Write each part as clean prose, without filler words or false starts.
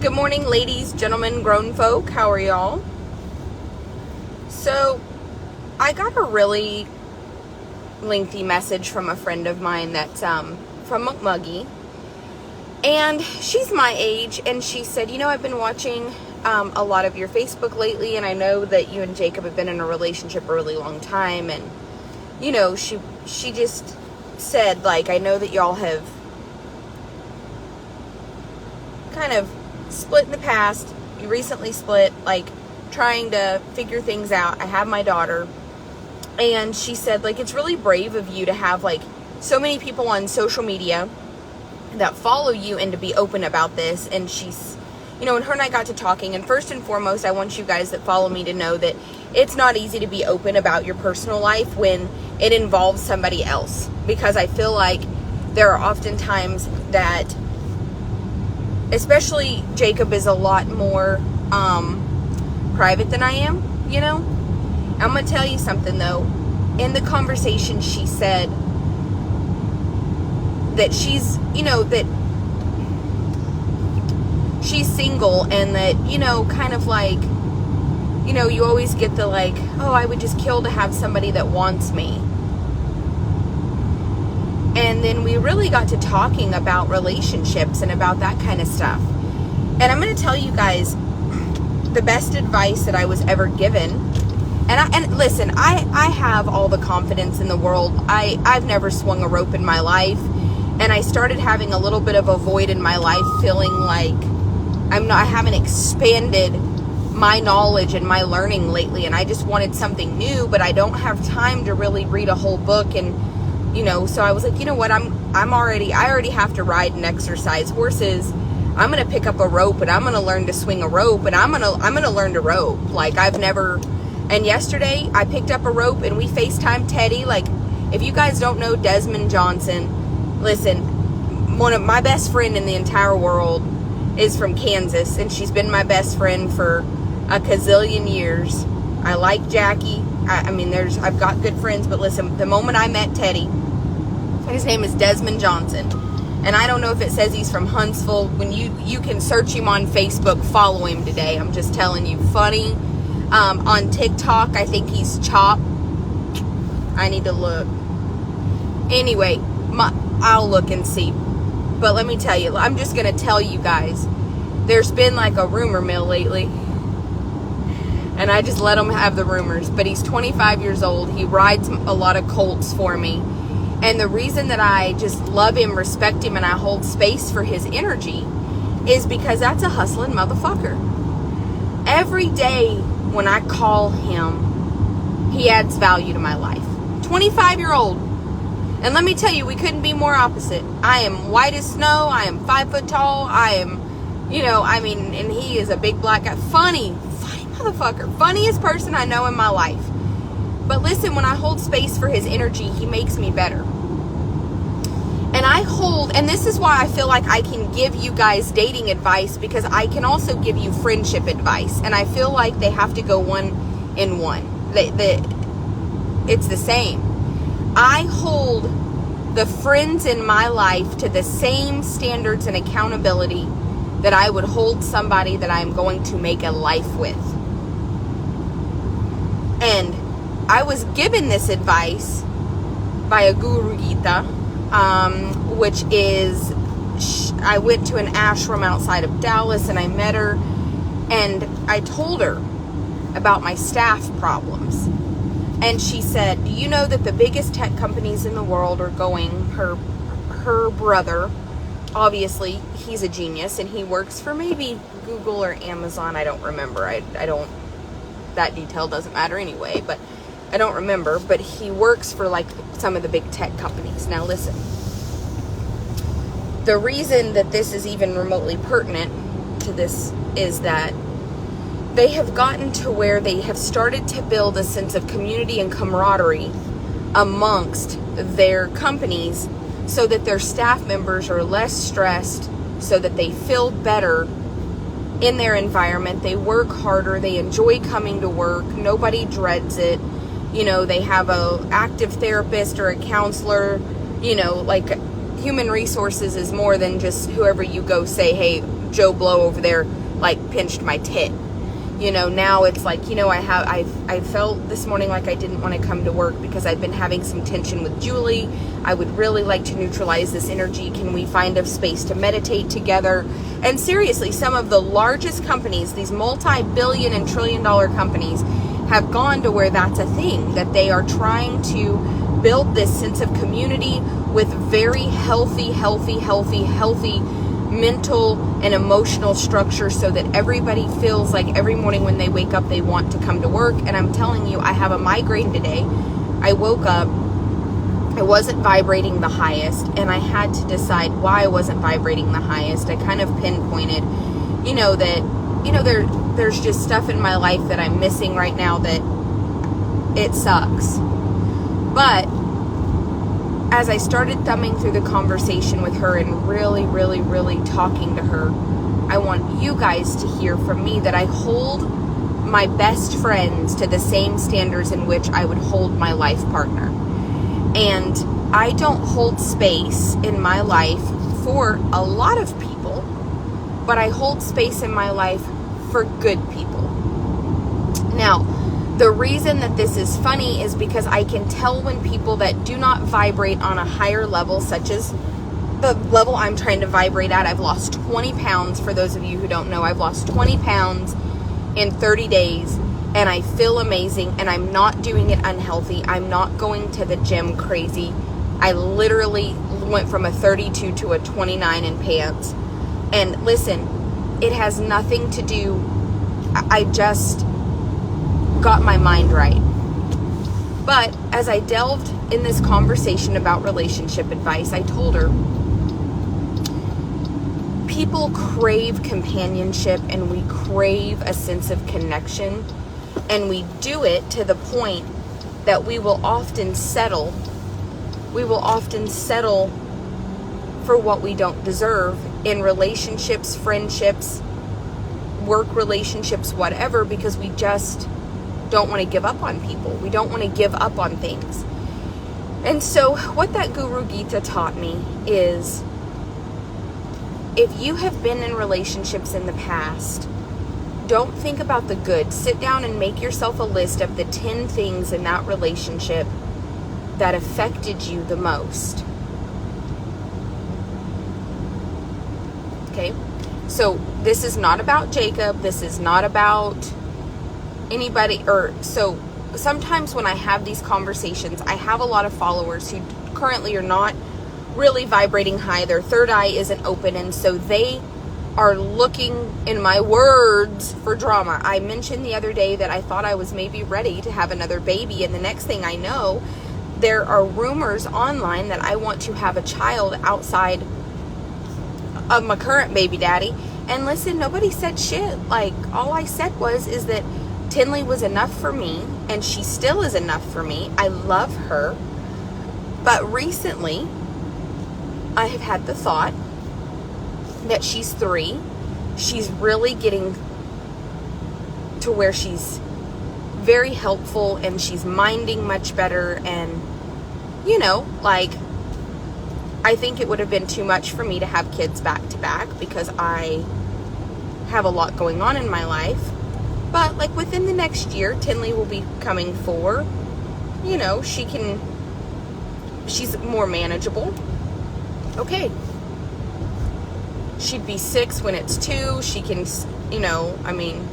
Good morning, ladies, gentlemen, grown folk. How are y'all? So, I got a really lengthy message from a friend of mine that's from McMuggy. And she's my age, and she said, I've been watching a lot of your Facebook lately, and I know that you and Jacob have been in a relationship a really long time. And, she just said, I know that y'all have kind of split in the past. You recently split, trying to figure things out. I have my daughter, and she said, it's really brave of you to have, so many people on social media that follow you and to be open about this. And she's, and her and I got to talking, and first and foremost, I want you guys that follow me to know that it's not easy to be open about your personal life when it involves somebody else, because I feel like there are often times that, especially Jacob is a lot more private than I am, I'm going to tell you something, though. In the conversation, she said that she's, that she's single, and that, you always get the, I would just kill to have somebody that wants me. And then we really got to talking about relationships and about that kind of stuff. And I'm going to tell you guys the best advice that I was ever given. And listen, I have all the confidence in the world. I've never swung a rope in my life. And I started having a little bit of a void in my life, feeling like I haven't expanded my knowledge and my learning lately. And I just wanted something new, but I don't have time to really read a whole book. And so I was like, what, I already have to ride and exercise horses. I'm going to pick up a rope, and I'm going to learn to swing a rope, and I'm going to learn to rope. And yesterday I picked up a rope, and we FaceTimed Teddy. If you guys don't know Desmond Johnson, listen, one of my best friend in the entire world is from Kansas, and she's been my best friend for a gazillion years. I like Jackie. I've got good friends, but listen, the moment I met Teddy, his name is Desmond Johnson, and I don't know if it says he's from Huntsville. When you can search him on Facebook, follow him today. I'm just telling you, funny. On TikTok, I think he's Chop. I need to look. Anyway, I'll look and see. But let me tell you, I'm just going to tell you guys, there's been a rumor mill lately. And I just let him have the rumors. But he's 25 years old. He rides a lot of colts for me. And the reason that I just love him, respect him, and I hold space for his energy is because that's a hustling motherfucker. Every day when I call him, he adds value to my life. 25-year-old. And let me tell you, we couldn't be more opposite. I am white as snow. I am 5 foot tall. I am, and he is a big black guy. Funny motherfucker. Funniest person I know in my life. But listen, when I hold space for his energy, he makes me better. And this is why I feel like I can give you guys dating advice, because I can also give you friendship advice. And I feel like they have to go one in one. It's the same. I hold the friends in my life to the same standards and accountability that I would hold somebody that I'm going to make a life with. And I was given this advice by a Guru Gita, which is, I went to an ashram outside of Dallas, and I met her, and I told her about my staff problems. And she said, do you know that the biggest tech companies in the world are going, her brother, obviously, he's a genius, and he works for maybe Google or Amazon, I don't remember, that detail doesn't matter anyway, but I don't remember, but he works for some of the big tech companies. Now listen, the reason that this is even remotely pertinent to this is that they have gotten to where they have started to build a sense of community and camaraderie amongst their companies, so that their staff members are less stressed, so that they feel better in their environment. They work harder. They enjoy coming to work. Nobody dreads it. They have a active therapist or a counselor, human resources is more than just whoever you go say, hey, Joe Blow over there, like, pinched my tit. You know, now it's like, you know, I felt this morning like I didn't want to come to work because I've been having some tension with Julie. I would really like to neutralize this energy. Can we find a space to meditate together? And seriously, some of the largest companies, these multi-billion and trillion-dollar companies, have gone to where that's a thing, that they are trying to build this sense of community with very healthy mental and emotional structure, so that everybody feels like every morning when they wake up, they want to come to work. And I'm telling you, I have a migraine today. I woke up, I wasn't vibrating the highest, and I had to decide why I wasn't vibrating the highest. I kind of pinpointed, you know, that, you know, there's just stuff in my life that I'm missing right now that it sucks. But as I started thumbing through the conversation with her and really talking to her, I want you guys to hear from me that I hold my best friends to the same standards in which I would hold my life partner. And I don't hold space in my life for a lot of people, but I hold space in my life for good people. Now, the reason that this is funny is because I can tell when people that do not vibrate on a higher level, such as the level I'm trying to vibrate at. I've lost 20 pounds. For those of you who don't know, I've lost 20 pounds in 30 days, and I feel amazing, and I'm not doing it unhealthy. I'm not going to the gym crazy. I literally went from a 32 to a 29 in pants. And listen, it has nothing to do, I just got my mind right. But as I delved in this conversation about relationship advice, I told her, people crave companionship, and we crave a sense of connection, and we do it to the point that we will often settle for what we don't deserve in relationships, friendships, work relationships, whatever, because we just don't want to give up on people. We don't want to give up on things. And so what that Guru Gita taught me is, if you have been in relationships in the past, don't think about the good. Sit down and make yourself a list of the 10 things in that relationship that affected you the most. Okay? So this is not about Jacob. This is not about anybody. So sometimes when I have these conversations, I have a lot of followers who currently are not really vibrating high. Their third eye isn't open, and so they are looking, in my words, for drama. I mentioned the other day that I thought I was maybe ready to have another baby, and the next thing I know, there are rumors online that I want to have a child outside of my current baby daddy. And listen, nobody said shit. Like, all I said is that Tinley was enough for me, and she still is enough for me. I love her. But recently, I have had the thought that she's 3. She's really getting to where she's very helpful, and she's minding much better. And, you know, like, I think it would have been too much for me to have kids back to back because I have a lot going on in my life. But, like, within the next year, Tinley will be coming 4. You know, she's more manageable. Okay. She'd be 6 when it's 2. She can, you know, I mean,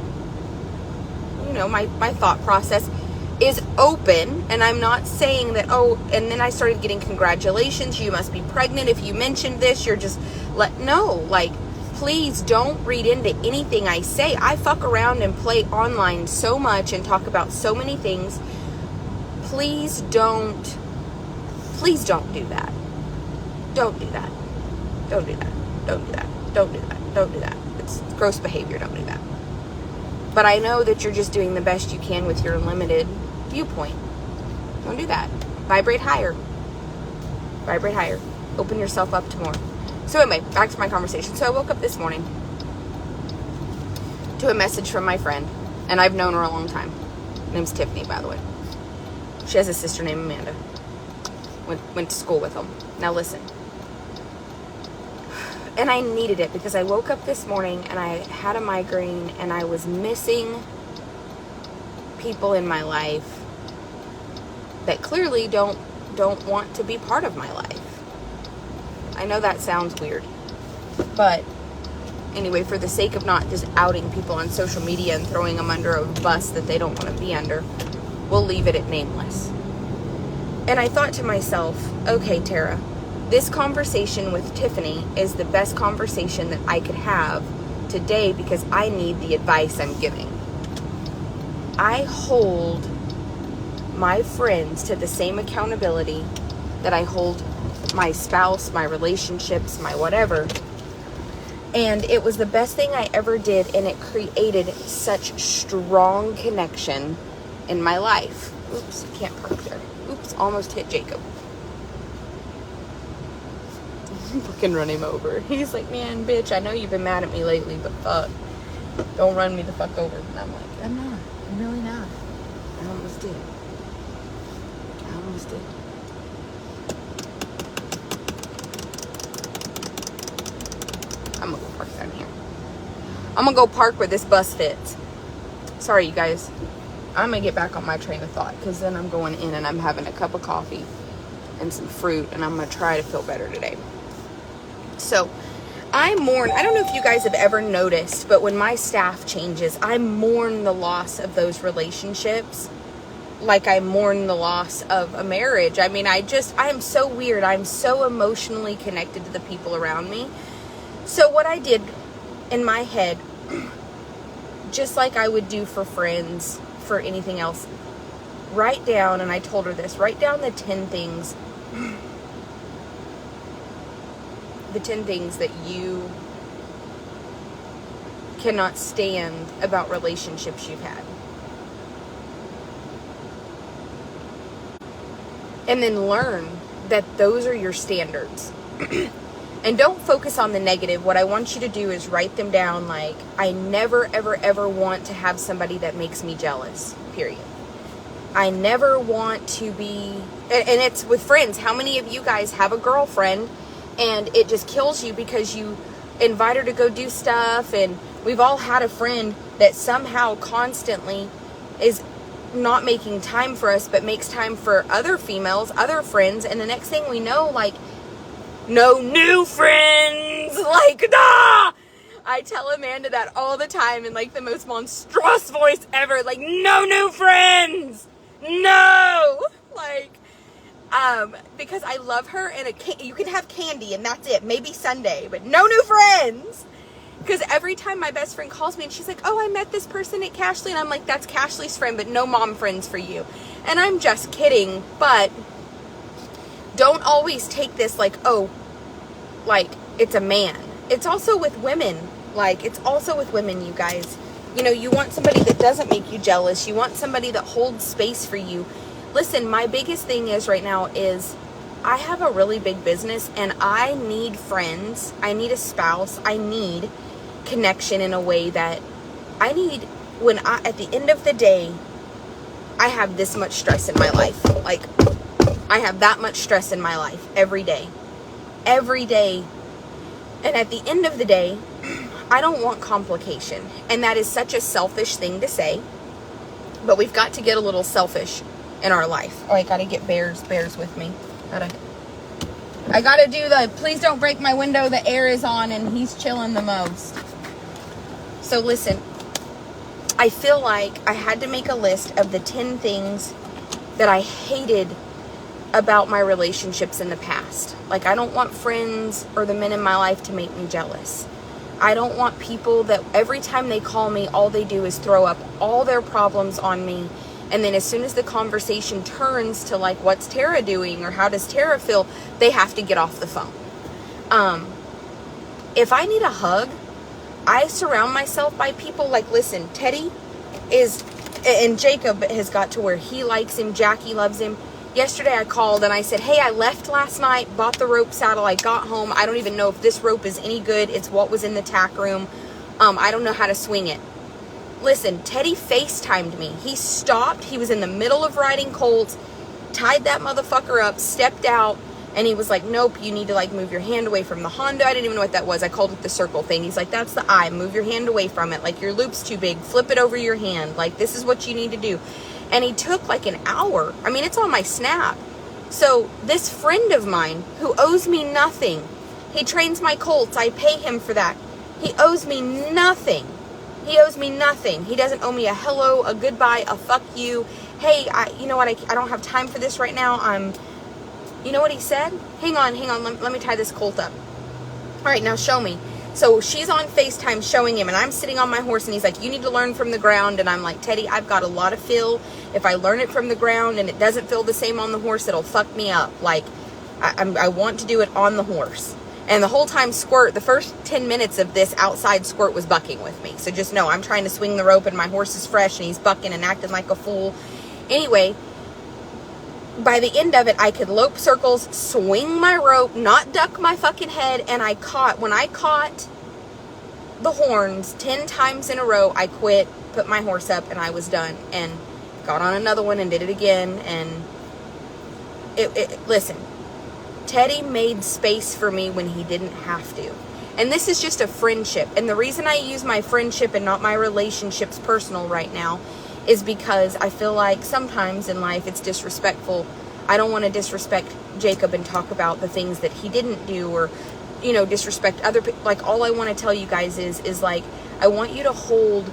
you know, my thought process is open, and I'm not saying that, oh, and then I started getting congratulations, you must be pregnant. If you mentioned this, you're just, no, like, please don't read into anything I say. I fuck around and play online so much and talk about so many things. Please don't do that. Don't do that. Don't do that. Don't do that. Don't do that. Don't do that. It's gross behavior. Don't do that. But I know that you're just doing the best you can with your limited viewpoint. Don't do that. Vibrate higher. Vibrate higher. Open yourself up to more. So anyway, back to my conversation. So I woke up this morning to a message from my friend, and I've known her a long time. Her name's Tiffany, by the way. She has a sister named Amanda. Went to school with them. Now listen. And I needed it because I woke up this morning and I had a migraine and I was missing people in my life that clearly don't want to be part of my life. I know that sounds weird, but anyway, for the sake of not just outing people on social media and throwing them under a bus that they don't want to be under, we'll leave it at nameless. And I thought to myself, okay, Tara, this conversation with Tiffany is the best conversation that I could have today because I need the advice I'm giving. I hold my friends to the same accountability that I hold my spouse, my relationships, my whatever. And it was the best thing I ever did, and it created such strong connection in my life. Oops, I can't park there. Oops, almost hit Jacob. Fucking run him over. He's like, man, bitch, I know you've been mad at me lately, but fuck, don't run me the fuck over. And I'm like, I'm not. I'm really not. I almost did. I'm gonna go park down here. I'm gonna go park where this bus fits. Sorry, you guys. I'm gonna get back on my train of thought because then I'm going in and I'm having a cup of coffee and some fruit and I'm gonna try to feel better today. So I mourn, I don't know if you guys have ever noticed, but when my staff changes, I mourn the loss of those relationships like I mourn the loss of a marriage. I mean, I am so weird. I'm so emotionally connected to the people around me. So what I did in my head, just like I would do for friends, for anything else, write down, and I told her this, write down the 10 things that you cannot stand about relationships you've had. And then learn that those are your standards. And don't focus on the negative. What I want you to do is write them down like, I never, ever, ever want to have somebody that makes me jealous, period. I never want to be, and it's with friends. How many of you guys have a girlfriend and it just kills you because you invite her to go do stuff? And we've all had a friend that somehow constantly is not making time for us, but makes time for other females, other friends. And the next thing we know, like, no new friends, like, nah! I tell Amanda that all the time in like the most monstrous voice ever, like, no new friends, no, like, because I love her, and you can have candy and that's it, maybe Sunday, but no new friends. Because every time my best friend calls me and she's like, oh, I met this person at Cashly, and I'm like, that's Cashly's friend, but no mom friends for you. And I'm just kidding, but don't always take this like, oh, like it's a man. It's also with women. Like, it's also with women, you guys. You know, you want somebody that doesn't make you jealous. You want somebody that holds space for you. Listen, my biggest thing is right now is I have a really big business and I need friends. I need a spouse. I need connection in a way that I need at the end of the day, I have this much stress in my life. Like, I have that much stress in my life every day. Every day. And at the end of the day, I don't want complication. And that is such a selfish thing to say. But we've got to get a little selfish in our life. Oh, I gotta get Bears with me. I gotta do the, please don't break my window, the air is on, and he's chilling the most. So listen, I feel like I had to make a list of the 10 things that I hated about my relationships in the past. Like, I don't want friends or the men in my life to make me jealous. I don't want people that every time they call me, all they do is throw up all their problems on me. And then as soon as the conversation turns to like, what's Tara doing? Or how does Tara feel? They have to get off the phone. If I need a hug, I surround myself by people like, listen, Teddy is, and Jacob has got to where he likes him. Jackie loves him. Yesterday I called and I said, hey, I left last night, bought the rope saddle. I got home. I don't even know if this rope is any good. It's what was in the tack room. I don't know how to swing it. Listen, Teddy FaceTimed me. He stopped. He was in the middle of riding colts, tied that motherfucker up, stepped out, And he was like, nope, you need to like move your hand away from the Honda. I didn't even know what that was. I called it the circle thing. He's like, that's the eye. Move your hand away from it. Like, your loop's too big. Flip it over your hand. Like, this is what you need to do. And he took like an hour. I mean, it's on my Snap. So this friend of mine who owes me nothing, he trains my colts. I pay him for that. He owes me nothing. He owes me nothing. He doesn't owe me a hello, a goodbye, a fuck you. Hey, you know what? I don't have time for this right now. You know what he said? Hang on. Let me tie this colt up. All right, now show me. So she's on FaceTime showing him, and I'm sitting on my horse, and he's like, you need to learn from the ground. And I'm like, Teddy, I've got a lot of feel. If I learn it from the ground and it doesn't feel the same on the horse, it'll fuck me up. Like, I want to do it on the horse. And the whole time Squirt, the first 10 minutes of this outside, Squirt was bucking with me. So just know I'm trying to swing the rope, and my horse is fresh, and he's bucking and acting like a fool. Anyway, by the end of it, I could lope circles, swing my rope, not duck my fucking head, and when I caught the horns 10 times in a row, I quit, put my horse up, and I was done, and got on another one and did it again. And listen, Teddy made space for me when he didn't have to. And this is just a friendship. And the reason I use my friendship and not my relationships personal right now is because I feel like sometimes in life it's disrespectful. I don't want to disrespect Jacob and talk about the things that he didn't do, or, you know, disrespect other people. Like, all I want to tell you guys is like, I want you to hold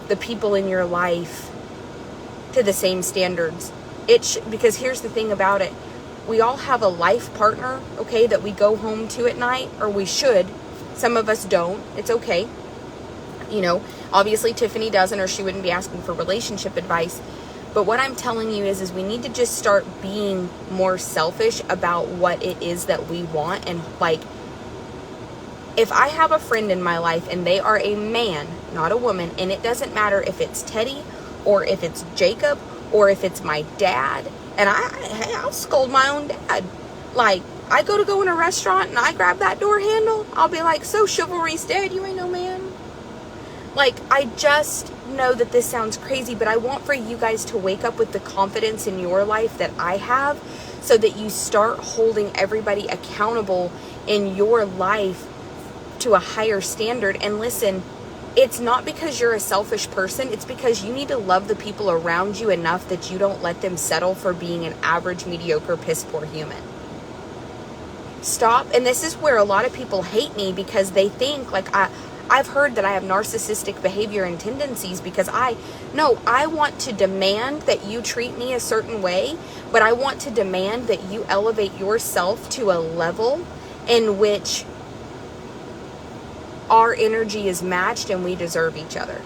the people in your life to the same standards. Because here's the thing about it. We all have a life partner, okay, that we go home to at night, or we should. Some of us don't. It's okay. You know, obviously Tiffany doesn't, or she wouldn't be asking for relationship advice. But what I'm telling you is we need to just start being more selfish about what it is that we want. And like, if I have a friend in my life and they are a man, not a woman, and it doesn't matter if it's Teddy or if it's Jacob or if it's my dad, and I'll scold my own dad. Like, I go in a restaurant and I grab that door handle, I'll be like, so chivalry's dead, you ain't no man. Like, I just know that this sounds crazy, but I want for you guys to wake up with the confidence in your life that I have, so that you start holding everybody accountable in your life to a higher standard. And listen, it's not because you're a selfish person. It's because you need to love the people around you enough that you don't let them settle for being an average, mediocre, piss poor human. Stop. And this is where a lot of people hate me, because they think like I've heard that I have narcissistic behavior and tendencies, because I want to demand that you treat me a certain way, but I want to demand that you elevate yourself to a level in which our energy is matched and we deserve each other.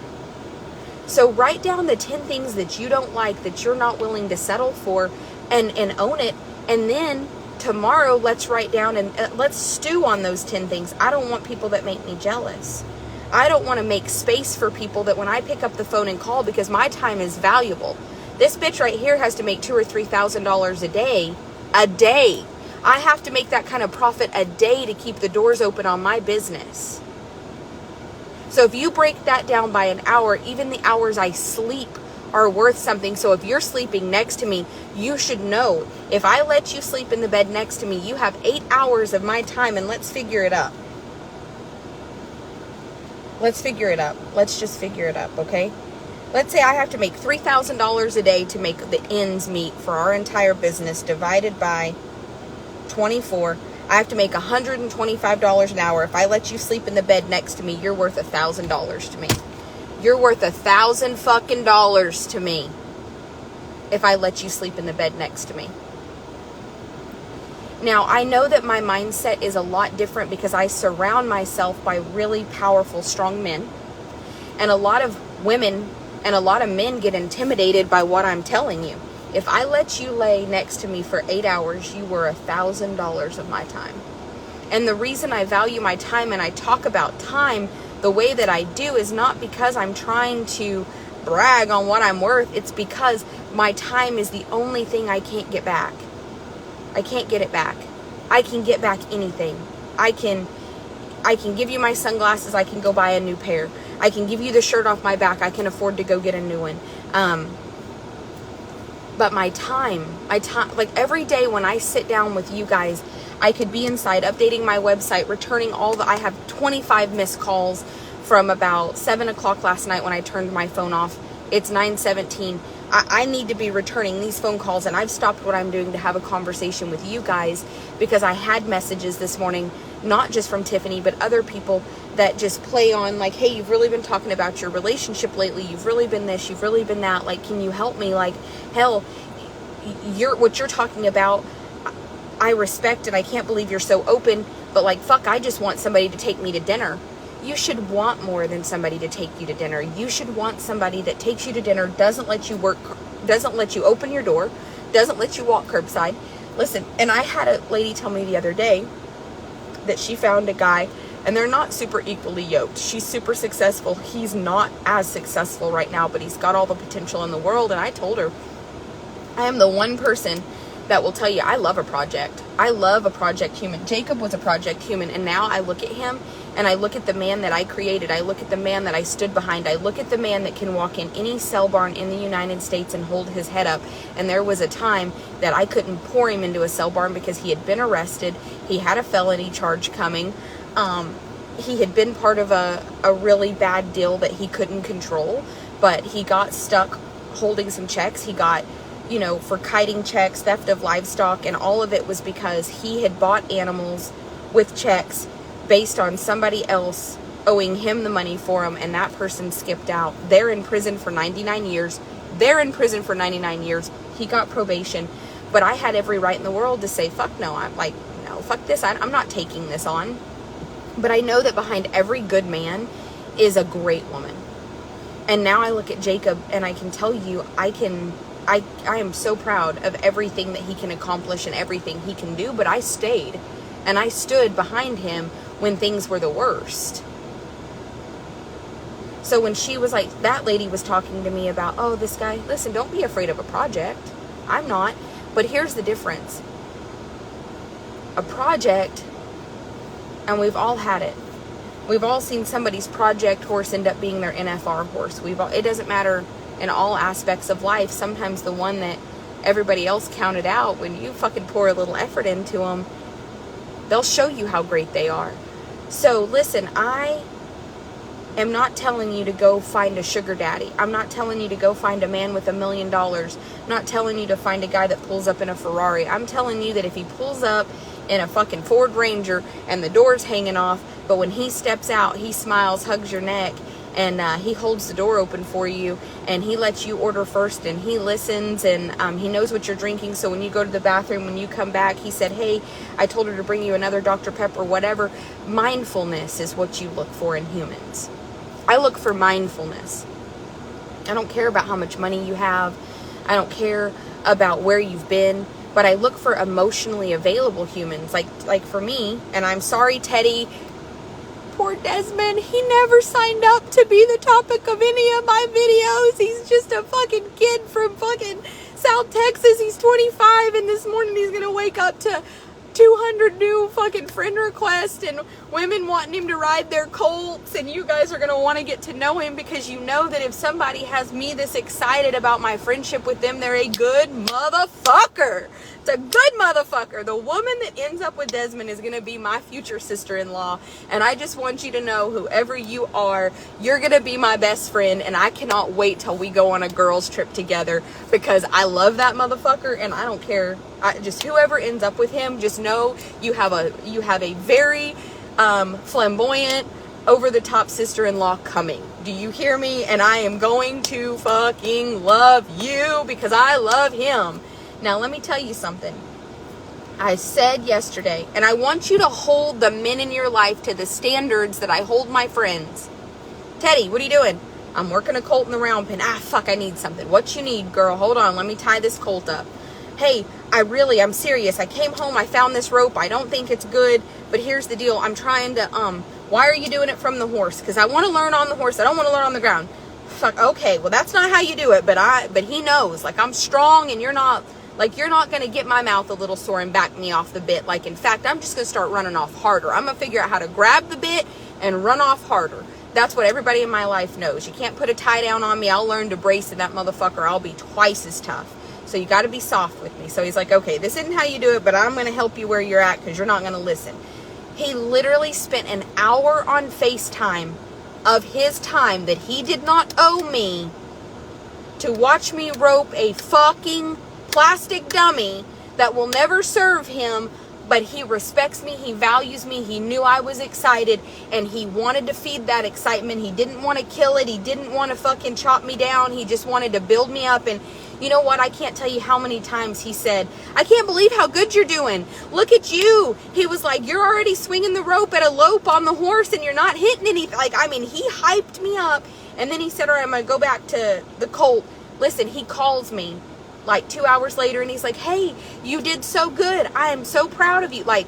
So write down the 10 things that you don't like, that you're not willing to settle for, and own it. And then tomorrow, let's write down and let's stew on those 10 things. I don't want people that make me jealous. I don't want to make space for people that when I pick up the phone and call, because my time is valuable. This bitch right here has to make $2,000 or $3,000 a day. I have to make that kind of profit a day to keep the doors open on my business. So if you break that down by an hour, even the hours I sleep are worth something. So if you're sleeping next to me, you should know, if I let you sleep in the bed next to me, you have 8 hours of my time, and let's figure it up. Let's figure it up. Let's just figure it up, okay? Let's say I have to make $3,000 a day to make the ends meet for our entire business, divided by 24. I have to make $125 an hour. If I let you sleep in the bed next to me, you're worth $1,000 to me. You're worth $1,000 fucking dollars to me if I let you sleep in the bed next to me. Now, I know that my mindset is a lot different because I surround myself by really powerful, strong men. And a lot of women and a lot of men get intimidated by what I'm telling you. If I let you lay next to me for 8 hours, you were $1,000 of my time. And the reason I value my time and I talk about time the way that I do is not because I'm trying to brag on what I'm worth. It's because my time is the only thing I can't get back. I can't get it back. I can get back anything. I can give you my sunglasses. I can go buy a new pair. I can give you the shirt off my back. I can afford to go get a new one. But my time, like every day when I sit down with you guys, I could be inside updating my website, returning I have 25 missed calls from about 7 o'clock last night when I turned my phone off. It's 9:17. I need to be returning these phone calls, and I've stopped what I'm doing to have a conversation with you guys because I had messages this morning, not just from Tiffany, but other people that just play on like, hey, you've really been talking about your relationship lately. You've really been this, you've really been that. Like, can you help me? Like, hell, what you're talking about, I respect, and I can't believe you're so open, but like, fuck, I just want somebody to take me to dinner. You should want more than somebody to take you to dinner. You should want somebody that takes you to dinner, doesn't let you work, doesn't let you open your door, doesn't let you walk curbside. Listen, and I had a lady tell me the other day that she found a guy, and they're not super equally yoked. She's super successful. He's not as successful right now, but he's got all the potential in the world. And I told her, I am the one person that will tell you, I love a project. I love a project human. Jacob was a project human, and now I look at him and I look at the man that I created. I look at the man that I stood behind. I look at the man that can walk in any cell barn in the United States and hold his head up. And there was a time that I couldn't pour him into a cell barn because he had been arrested. He had a felony charge coming. He had been part of a really bad deal that he couldn't control, but he got stuck holding some checks. He got, for kiting checks, theft of livestock, and all of it was because he had bought animals with checks based on somebody else owing him the money for them, and that person skipped out. They're in prison for 99 years. He got probation, but I had every right in the world to say, fuck no. I'm like, no, fuck this. I'm not taking this on. But I know that behind every good man is a great woman. And now I look at Jacob and I can tell you, I am so proud of everything that he can accomplish and everything he can do. But I stayed and I stood behind him when things were the worst. So when she was like, that lady was talking to me about, oh, this guy, listen, don't be afraid of a project. I'm not. But here's the difference. A project, and we've all had it. We've all seen somebody's project horse end up being their NFR horse. It doesn't matter in all aspects of life. Sometimes the one that everybody else counted out, when you fucking pour a little effort into them, they'll show you how great they are. So listen, I am not telling you to go find a sugar daddy. I'm not telling you to go find a man with $1 million. I'm not telling you to find a guy that pulls up in a Ferrari. I'm telling you that if he pulls up in a fucking Ford Ranger and the door's hanging off, but when he steps out, he smiles, hugs your neck, and he holds the door open for you, and he lets you order first, and he listens, and he knows what you're drinking, so when you go to the bathroom, when you come back, he said, hey, I told her to bring you another Dr. Pepper, whatever. Mindfulness is what you look for in humans. I look for mindfulness. I don't care about how much money you have. I don't care about where you've been, but I look for emotionally available humans. Like for me, and I'm sorry, Teddy, poor Desmond, he never signed up to be the topic of any of my videos. He's just a fucking kid from fucking South Texas. He's 25, and this morning he's gonna wake up to 200 new fucking friend requests and women wanting him to ride their colts, and you guys are going to want to get to know him because you know that if somebody has me this excited about my friendship with them, they're a good motherfucker. It's a good motherfucker. The woman that ends up with Desmond is going to be my future sister-in-law, and I just want you to know, whoever you are, you're going to be my best friend, and I cannot wait till we go on a girls trip together because I love that motherfucker, and I don't care. Just whoever ends up with him, just know you have a very flamboyant, over-the-top sister-in-law coming. Do you hear me? And I am going to fucking love you because I love him. Now, let me tell you something. I said yesterday, and I want you to hold the men in your life to the standards that I hold my friends. Teddy, what are you doing? I'm working a colt in the round pen. Fuck, I need something. What you need, girl? Hold on, let me tie this colt up. Hey, I'm serious. I came home, I found this rope. I don't think it's good, but here's the deal. I'm trying to, why are you doing it from the horse? Because I want to learn on the horse. I don't want to learn on the ground. Fuck, okay, well, that's not how you do it, but he knows. Like, I'm strong, and you're not going to get my mouth a little sore and back me off the bit. Like, in fact, I'm just going to start running off harder. I'm going to figure out how to grab the bit and run off harder. That's what everybody in my life knows. You can't put a tie down on me. I'll learn to brace in that motherfucker. I'll be twice as tough. So you got to be soft with me. So he's like, okay, this isn't how you do it, but I'm going to help you where you're at because you're not going to listen. He literally spent an hour on FaceTime of his time that he did not owe me to watch me rope a fucking plastic dummy that will never serve him, but he respects me, he values me, he knew I was excited, and he wanted to feed that excitement. He didn't want to kill it, he didn't want to fucking chop me down, he just wanted to build me up. And you know what, I can't tell you how many times he said, I can't believe how good you're doing, look at you. He was like, you're already swinging the rope at a lope on the horse and you're not hitting anything. Like, I mean, he hyped me up. And then he said, all right, I'm going to go back to the colt. Listen, he calls me like 2 hours later and he's like, hey, you did so good, I am so proud of you. Like,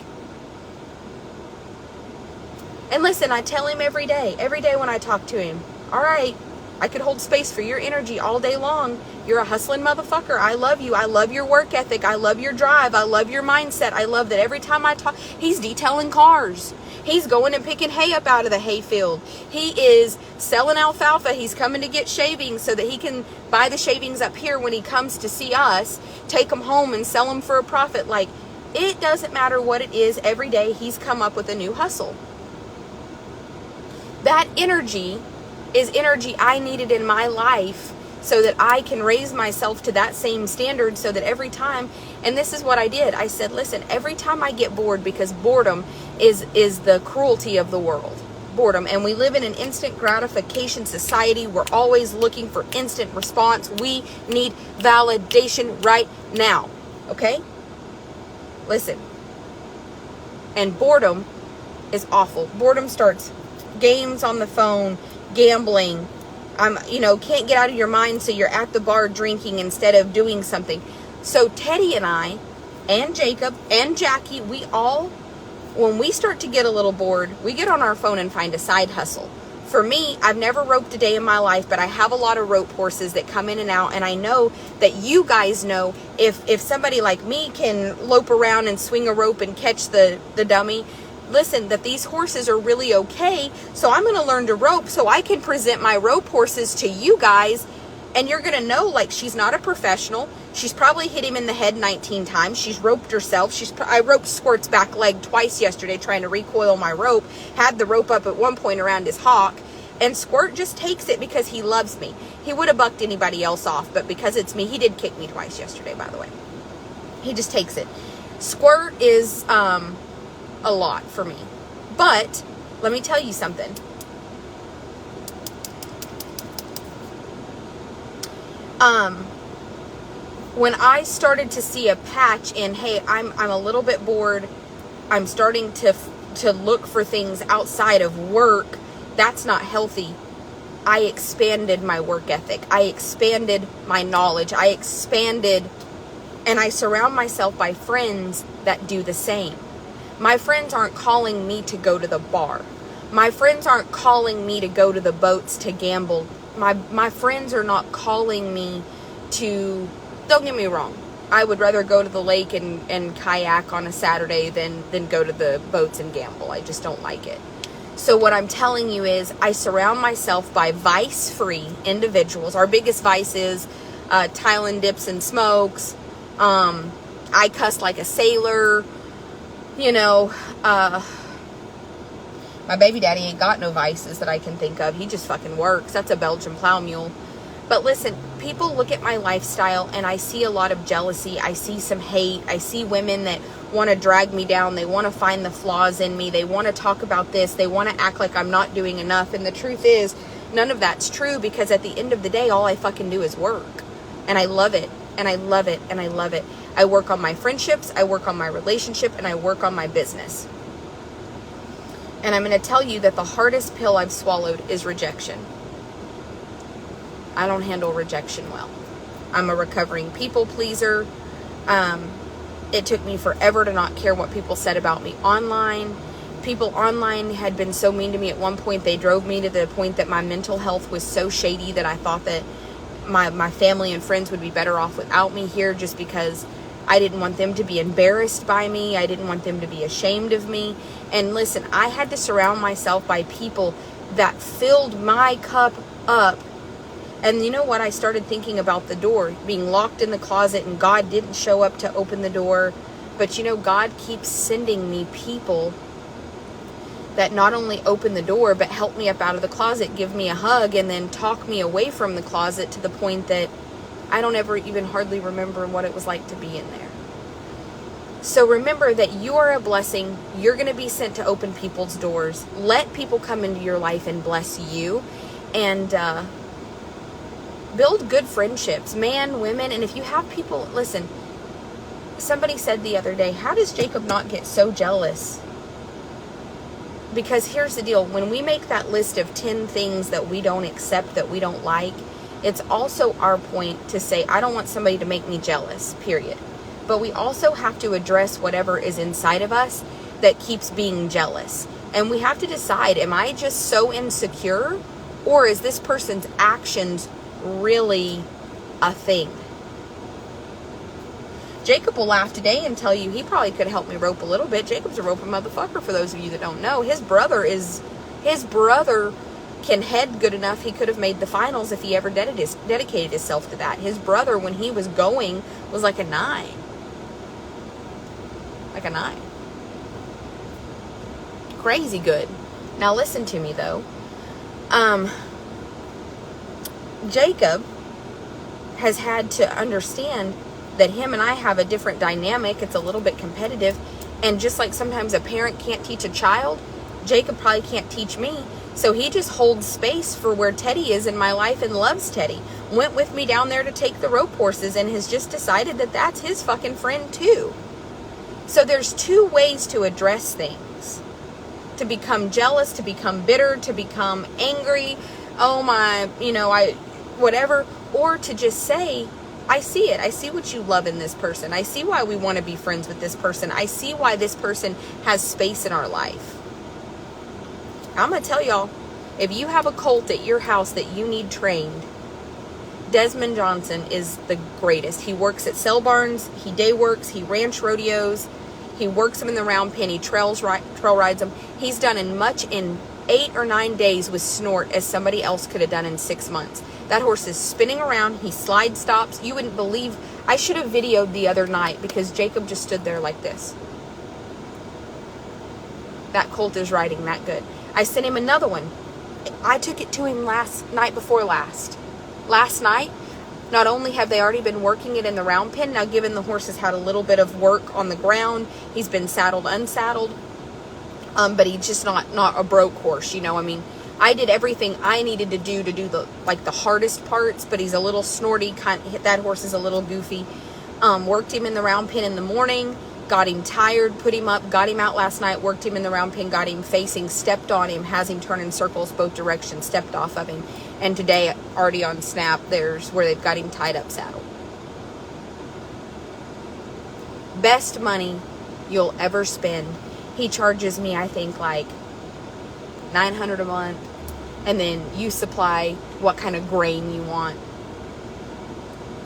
and listen, I tell him every day when I talk to him, all right, I could hold space for your energy all day long. You're a hustling motherfucker. I love you. I love your work ethic. I love your drive. I love your mindset. I love that every time I talk, he's detailing cars. He's going and picking hay up out of the hay field. He is selling alfalfa. He's coming to get shavings so that he can buy the shavings up here when he comes to see us, take them home and sell them for a profit. Like, it doesn't matter what it is. Every day he's come up with a new hustle. That energy is energy I needed in my life so that I can raise myself to that same standard, so that every time, and this is what I did, I said, listen, every time I get bored, because boredom is the cruelty of the world, boredom, and we live in an instant gratification society. We're always looking for instant response. We need validation right now, okay? Listen, and boredom is awful. Boredom starts games on the phone, gambling, can't get out of your mind, so you're at the bar drinking instead of doing something. So Teddy and I, and Jacob, and Jackie, we all, when we start to get a little bored, we get on our phone and find a side hustle. For me, I've never roped a day in my life, but I have a lot of rope horses that come in and out, and I know that you guys know if somebody like me can lope around and swing a rope and catch the dummy, listen, that these horses are really okay, so I'm going to learn to rope so I can present my rope horses to you guys, and you're going to know, like, she's not a professional. She's probably hit him in the head 19 times. She's roped herself. I roped Squirt's back leg twice yesterday trying to recoil my rope, had the rope up at one point around his hock, and Squirt just takes it because he loves me. He would have bucked anybody else off, but because it's me, he did kick me twice yesterday, by the way. He just takes it. Squirt is, a lot for me. But let me tell you something. When I started to see a patch in, hey, I'm a little bit bored, I'm starting to look for things outside of work, that's not healthy. I expanded my work ethic. I expanded my knowledge. I expanded, and I surround myself by friends that do the same. My friends aren't calling me to go to the bar. My friends aren't calling me to go to the boats to gamble. My friends are not calling me to, don't get me wrong, I would rather go to the lake and kayak on a Saturday than go to the boats and gamble. I just don't like it. So what I'm telling you is I surround myself by vice-free individuals. Our biggest vice is Thailand dips and smokes. I cuss like a sailor. My baby daddy ain't got no vices that I can think of. He just fucking works. That's a Belgian plow mule. But listen, people look at my lifestyle and I see a lot of jealousy. I see some hate. I see women that want to drag me down. They want to find the flaws in me. They want to talk about this. They want to act like I'm not doing enough. And the truth is, none of that's true, because at the end of the day, all I fucking do is work. And I love it. And I love it. And I love it. I work on my friendships, I work on my relationship, and I work on my business. And I'm going to tell you that the hardest pill I've swallowed is rejection. I don't handle rejection well. I'm a recovering people pleaser. It took me forever to not care what people said about me online. People online had been so mean to me at one point. They drove me to the point that my mental health was so shady that I thought that my family and friends would be better off without me here, just because I didn't want them to be embarrassed by me. I didn't want them to be ashamed of me. And listen, I had to surround myself by people that filled my cup up And you know what? I started thinking about the door being locked in the closet and God didn't show up to open the door. But you know, God keeps sending me people that not only open the door, but help me up out of the closet, give me a hug, and then talk me away from the closet to the point that I don't ever even hardly remember what it was like to be in there. So remember that you are a blessing. You're going to be sent to open people's doors. Let people come into your life and bless you. And build good friendships, man, women. And if you have people, listen, somebody said the other day, how does Jacob not get so jealous? Because here's the deal. When we make that list of 10 things that we don't accept, that we don't like, it's also our point to say, I don't want somebody to make me jealous, period. But we also have to address whatever is inside of us that keeps being jealous. And we have to decide, am I just so insecure? Or is this person's actions really a thing? Jacob will laugh today and tell you he probably could help me rope a little bit. Jacob's a roping motherfucker, for those of you that don't know. His brother can head good enough. He could have made the finals if he ever dedicated himself to that. His brother, when he was going, was like a 9. Like a 9. Crazy good. Now listen to me though. Jacob has had to understand that him and I have a different dynamic. It's a little bit competitive. And just like sometimes a parent can't teach a child, Jacob probably can't teach me. So he just holds space for where Teddy is in my life and loves Teddy. Went with me down there to take the rope horses and has just decided that that's his fucking friend too. So there's 2 ways to address things. To become jealous, to become bitter, to become angry. Oh my, whatever. Or to just say, I see it. I see what you love in this person. I see why we want to be friends with this person. I see why this person has space in our life. I'm going to tell y'all, if you have a colt at your house that you need trained, Desmond Johnson is the greatest. He works at sale barns. He day works. He ranch rodeos. He works them in the round pen. He trail rides them. He's done in 8 or 9 days with snort as somebody else could have done in 6 months. That horse is spinning around. He slide stops. You wouldn't believe. I should have videoed the other night because Jacob just stood there like this. That colt is riding that good. I sent him another one. I took it to him night before last. Last night, not only have they already been working it in the round pen, now given the horse has had a little bit of work on the ground, he's been saddled, unsaddled, but he's just not a broke horse, I did everything I needed to do the hardest parts, but he's a little snorty, that horse is a little goofy. Worked him in the round pen in the morning, got him tired, put him up, got him out last night, worked him in the round pen, got him facing, stepped on him, has him turn in circles both directions, stepped off of him. And today, already on Snap, there's where they've got him tied up saddled. Best money you'll ever spend. He charges me, I think, like $900 a month. And then you supply what kind of grain you want.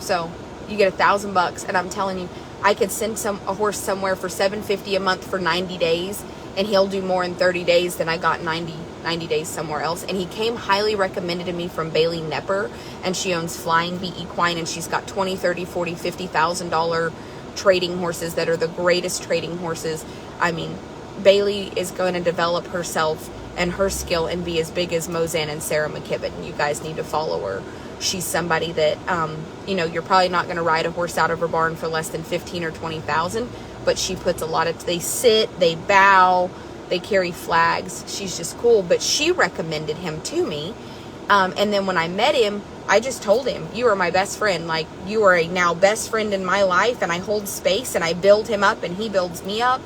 So you get $1,000, and I'm telling you, I could send a horse somewhere for $750 a month for 90 days, and he'll do more in 30 days than I got 90 days somewhere else. And he came highly recommended to me from Bailey Nepper, and she owns Flying Bee Equine, and she's got $20, $30, $40, $50,000 trading horses that are the greatest trading horses. I mean, Bailey is going to develop herself and her skill and be as big as Mozan and Sarah McKibben. You guys need to follow her. She's somebody that, you're probably not going to ride a horse out of her barn for less than $15,000 or $20,000, but she puts they sit, they bow, they carry flags. She's just cool, but she recommended him to me. And then when I met him, I just told him, you are my best friend. Like, you are a now best friend in my life, and I hold space, and I build him up, and he builds me up.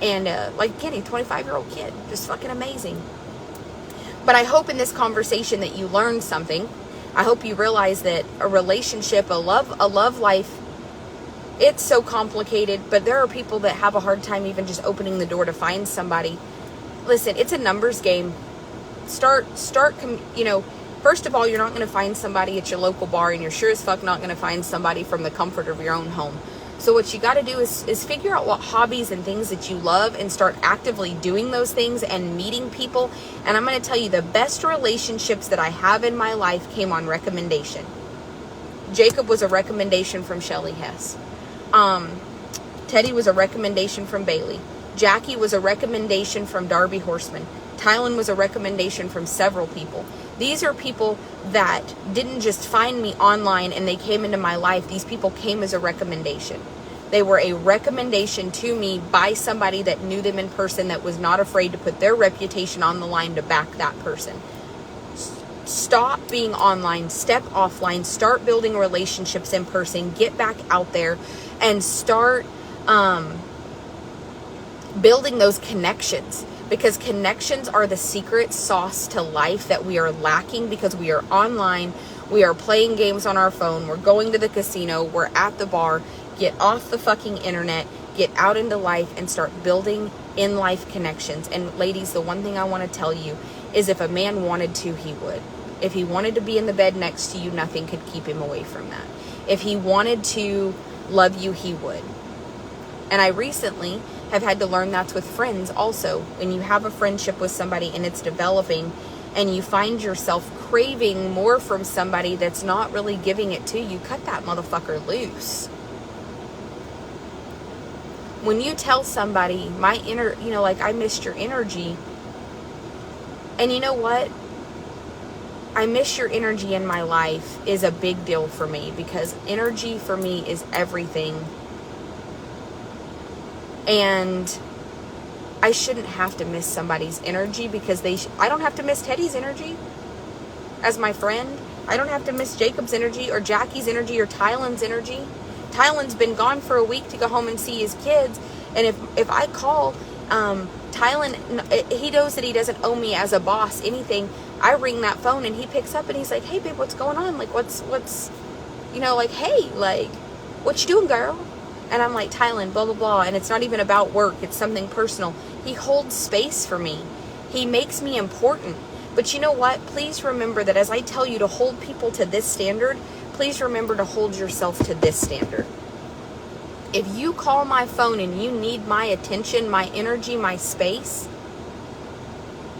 And like Kenny, 25-year-old kid, just fucking amazing. But I hope in this conversation that you learned something. I hope you realize that a relationship, a love life, it's so complicated, but there are people that have a hard time even just opening the door to find somebody. Listen, it's a numbers game. First of all, you're not going to find somebody at your local bar, and you're sure as fuck not going to find somebody from the comfort of your own home. So what you got to do is figure out what hobbies and things that you love and start actively doing those things and meeting people. And I'm going to tell you, the best relationships that I have in my life came on recommendation. Jacob was a recommendation from Shelly Hess. Teddy was a recommendation from Bailey. Jackie was a recommendation from Darby Horseman. Tylen was a recommendation from several people. These are people that didn't just find me online and they came into my life. These people came as a recommendation. They were a recommendation to me by somebody that knew them in person, that was not afraid to put their reputation on the line to back that person. Stop being online, step offline, start building relationships in person, get back out there and start building those connections, because connections are the secret sauce to life that we are lacking because we are online, we are playing games on our phone, we're going to the casino, we're at the bar. Get off the fucking internet, get out into life and start building in life connections. And ladies, the one thing I want to tell you is if a man wanted to, he would. If he wanted to be in the bed next to you, nothing could keep him away from that. If he wanted to love you, he would. And I recently have had to learn that's with friends also. When you have a friendship with somebody and it's developing and you find yourself craving more from somebody that's not really giving it to you, cut that motherfucker loose. When you tell somebody, I missed your energy, and you know what? I miss your energy in my life is a big deal for me, because energy for me is everything. And I shouldn't have to miss somebody's energy, because I don't have to miss Teddy's energy as my friend. I don't have to miss Jacob's energy or Jackie's energy or Tylen's energy. Tylen's been gone for a week to go home and see his kids. And if I call Tylen, he knows that he doesn't owe me as a boss anything. I ring that phone and he picks up and he's like, hey babe, what's going on? Like, what's, hey, like, what you doing, girl? And I'm like, Tylen, blah, blah, blah. And it's not even about work. It's something personal. He holds space for me. He makes me important. But you know what? Please remember that as I tell you to hold people to this standard, please remember to hold yourself to this standard. If you call my phone and you need my attention, my energy, my space,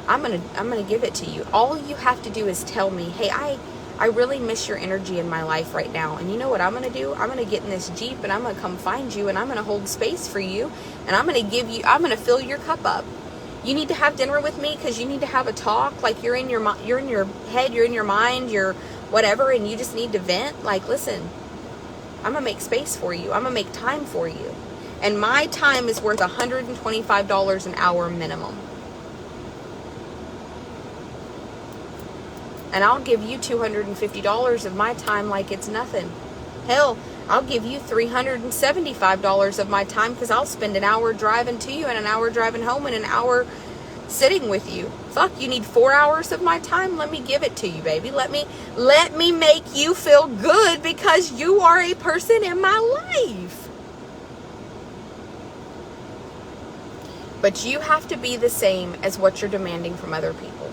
I'm gonna give it to you. All you have to do is tell me, hey, I really miss your energy in my life right now. And you know what I'm going to do? I'm going to get in this Jeep and I'm going to come find you and I'm going to hold space for you. And I'm going to fill your cup up. You need to have dinner with me because you need to have a talk. Like you're in your head, you're in your mind, you're whatever, and you just need to vent. Like, listen, I'm going to make space for you. I'm going to make time for you. And my time is worth $125 an hour minimum. And I'll give you $250 of my time like it's nothing. Hell, I'll give you $375 of my time because I'll spend an hour driving to you and an hour driving home and an hour sitting with you. Fuck, you need 4 hours of my time? Let me give it to you, baby. Let me make you feel good because you are a person in my life. But you have to be the same as what you're demanding from other people.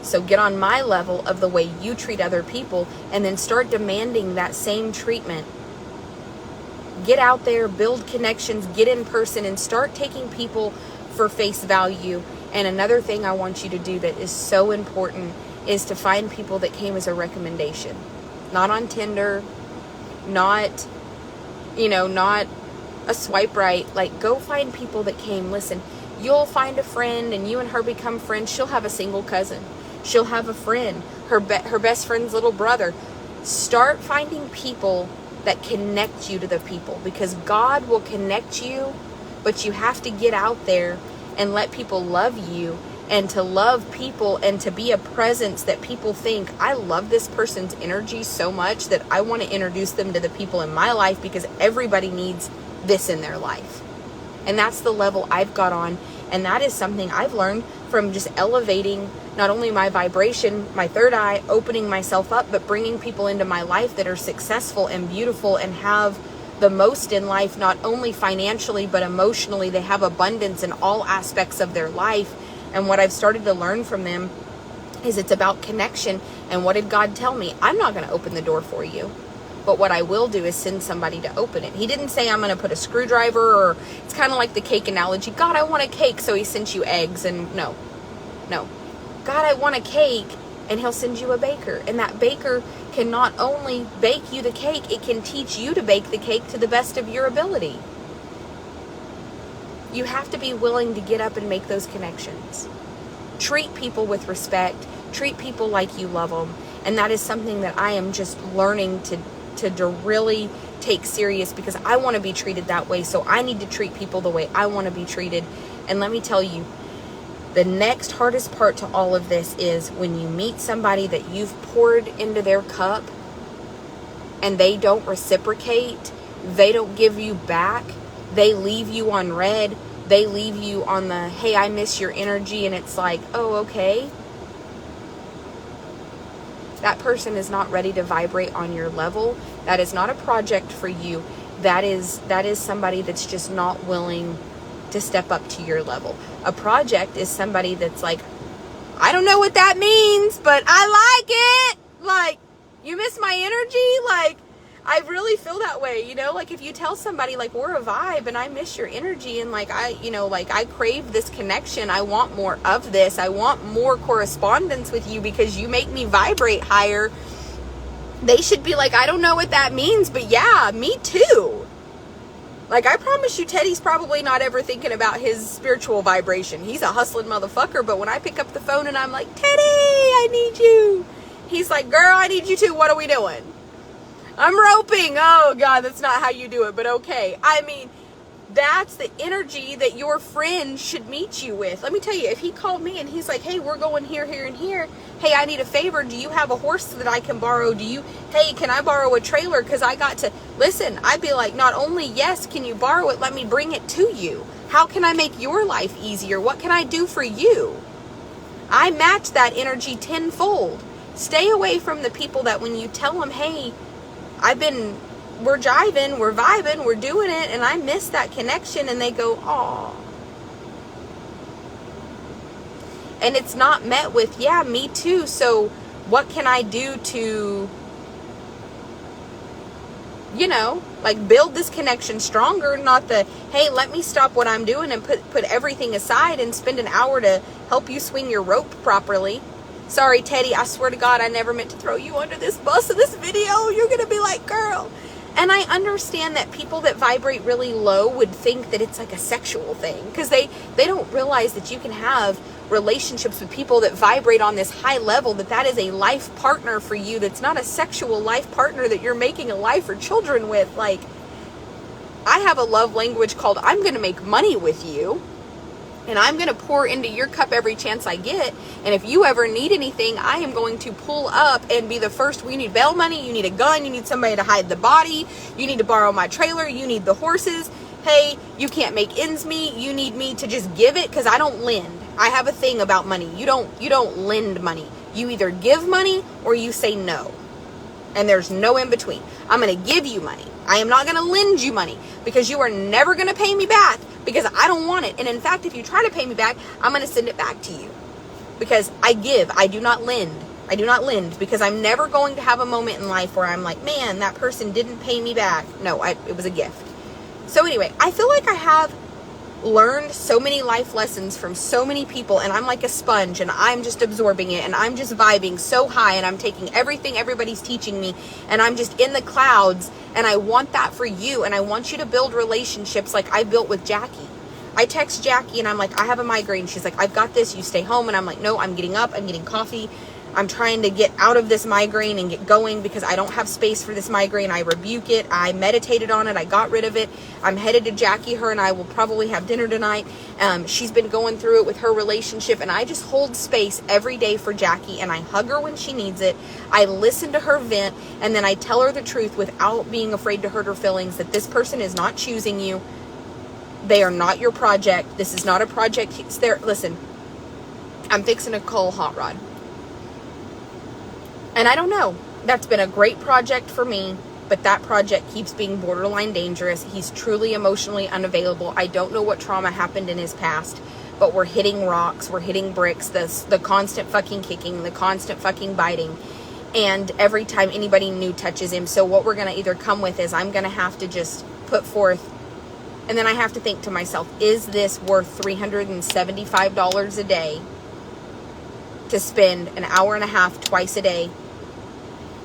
So get on my level of the way you treat other people and then start demanding that same treatment. Get out there, build connections, get in person, and start taking people for face value. And another thing I want you to do that is so important is to find people that came as a recommendation. Not on Tinder, not a swipe right. Like, go find people that came. Listen, you'll find a friend and you and her become friends. She'll have a single cousin. She'll have a friend, her best friend's little brother. Start finding people that connect you to the people, because God will connect you, but you have to get out there and let people love you, and to love people and to be a presence that people think, I love this person's energy so much that I want to introduce them to the people in my life because everybody needs this in their life. And that's the level I've got on. And that is something I've learned from just elevating not only my vibration, my third eye, opening myself up, but bringing people into my life that are successful and beautiful and have the most in life, not only financially, but emotionally. They have abundance in all aspects of their life. And what I've started to learn from them is it's about connection. And what did God tell me? I'm not going to open the door for you. But what I will do is send somebody to open it. He didn't say I'm going to put a screwdriver, or it's kind of like the cake analogy. God, I want a cake. So he sent you eggs, and no. God, I want a cake, and he'll send you a baker. And that baker can not only bake you the cake, it can teach you to bake the cake to the best of your ability. You have to be willing to get up and make those connections. Treat people with respect. Treat people like you love them. And that is something that I am just learning to really take serious, because I want to be treated that way. So I need to treat people the way I want to be treated. And let me tell you, the next hardest part to all of this is when you meet somebody that you've poured into their cup and they don't reciprocate, they don't give you back, they leave you on red, they leave you on the, hey, I miss your energy, and it's like, oh, okay. That person is not ready to vibrate on your level. That is not a project for you. That is somebody that's just not willing to step up to your level. A project is somebody that's like, I don't know what that means, but I like it. Like, you miss my energy? Like, I really feel that way, you know? Like, if you tell somebody, like, we're a vibe and I miss your energy, and like, I crave this connection. I want more of this. I want more correspondence with you because you make me vibrate higher. They should be like, I don't know what that means, but yeah, me too. Like, I promise you, Teddy's probably not ever thinking about his spiritual vibration. He's a hustling motherfucker, but when I pick up the phone and I'm like, Teddy, I need you, he's like, girl, I need you too. What are we doing? I'm roping. Oh, God, that's not how you do it, but okay. I mean, that's the energy that your friend should meet you with. Let me tell you, if he called me and he's like, hey, we're going here, here, and here. Hey, I need a favor. Do you have a horse that I can borrow? Hey, can I borrow a trailer? Because I got to, listen, I'd be like, not only, yes, can you borrow it? Let me bring it to you. How can I make your life easier? What can I do for you? I match that energy tenfold. Stay away from the people that when you tell them, hey, we're jiving, we're vibing, we're doing it, and I miss that connection, and they go, aw. And it's not met with, yeah, me too, so what can I do to, like, build this connection stronger? Not the, hey, let me stop what I'm doing and put everything aside and spend an hour to help you swing your rope properly. Sorry, Teddy, I swear to God, I never meant to throw you under this bus in this video. You're going to be like, girl. And I understand that people that vibrate really low would think that it's like a sexual thing, because they don't realize that you can have relationships with people that vibrate on this high level, that is a life partner for you. That's not a sexual life partner that you're making a life or children with. Like, I have a love language called I'm going to make money with you. And I'm going to pour into your cup every chance I get. And if you ever need anything, I am going to pull up and be the first. You need bail money. You need a gun. You need somebody to hide the body. You need to borrow my trailer. You need the horses. Hey, you can't make ends meet. You need me to just give it, because I don't lend. I have a thing about money. You don't lend money. You either give money or you say no. And there's no in between. I'm going to give you money. I am not going to lend you money, because you are never going to pay me back, because I don't want it. And in fact, if you try to pay me back, I'm going to send it back to you, because I give. I do not lend. I do not lend, because I'm never going to have a moment in life where I'm like, man, that person didn't pay me back. No, it was a gift. So anyway, I feel like I have learned so many life lessons from so many people, and I'm like a sponge, and I'm just absorbing it, and I'm just vibing so high, and I'm taking everything everybody's teaching me, and I'm just in the clouds. And I want that for you, and I want you to build relationships like I built with Jackie. I text Jackie and I'm like, I have a migraine. She's like, I've got this, you stay home. And I'm like, no, I'm getting up, I'm getting coffee. I'm trying to get out of this migraine and get going, because I don't have space for this migraine. I rebuke it. I meditated on it. I got rid of it. I'm headed to Jackie. Her and I will probably have dinner tonight. She's been going through it with her relationship, and I just hold space every day for Jackie, and I hug her when she needs it. I listen to her vent, and then I tell her the truth without being afraid to hurt her feelings, that this person is not choosing you. They are not your project. This is not a project. Listen, I'm fixing a coal hot rod. And I don't know. That's been a great project for me, but that project keeps being borderline dangerous. He's truly emotionally unavailable. I don't know what trauma happened in his past, but we're hitting rocks, we're hitting bricks, the constant fucking kicking, the constant fucking biting. And every time anybody new touches him. So what we're going to either come with is I'm going to have to just put forth, and then I have to think to myself, is this worth $375 a day to spend an hour and a half twice a day?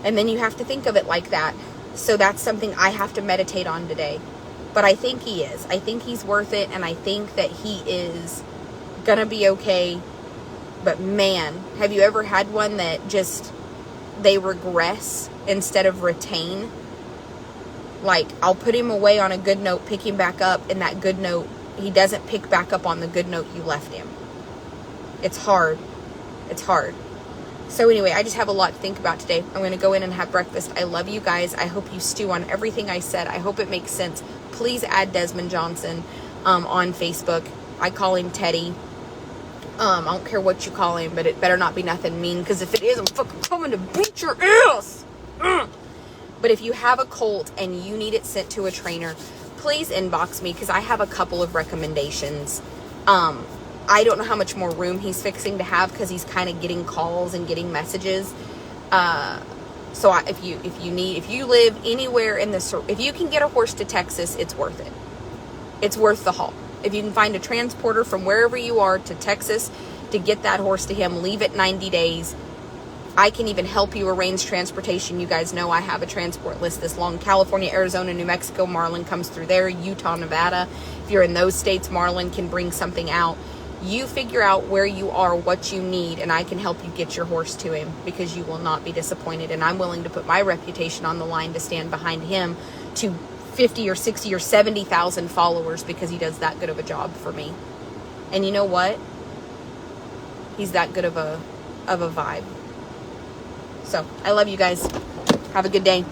And then you have to think of it like that. So that's something I have to meditate on today. But I think he is. I think he's worth it, and I think that he is going to be okay. But man, have you ever had one that just, they regress instead of retain? Like, I'll put him away on a good note, pick him back up, and that good note, he doesn't pick back up on the good note you left him. It's hard. It's hard. So anyway, I just have a lot to think about today. I'm going to go in and have breakfast. I love you guys. I hope you stew on everything I said. I hope it makes sense. Please add Desmond Johnson on Facebook. I call him Teddy. I don't care what you call him, but it better not be nothing mean, because if it is, I'm fucking coming to beat your ass. But if you have a colt and you need it sent to a trainer, please inbox me, because I have a couple of recommendations. I don't know how much more room he's fixing to have, because he's kind of getting calls and getting messages. So if you live anywhere in this, if you can get a horse to Texas, it's worth it. It's worth the haul. If you can find a transporter from wherever you are to Texas to get that horse to him, leave it 90 days. I can even help you arrange transportation. You guys know I have a transport list this long. California, Arizona, New Mexico, Marlin comes through there. Utah, Nevada. If you're in those states, Marlin can bring something out. You figure out where you are, what you need, and I can help you get your horse to him, because you will not be disappointed. And I'm willing to put my reputation on the line to stand behind him to 50 or 60 or 70,000 followers, because he does that good of a job for me. And you know what? He's that good of a vibe. So I love you guys. Have a good day.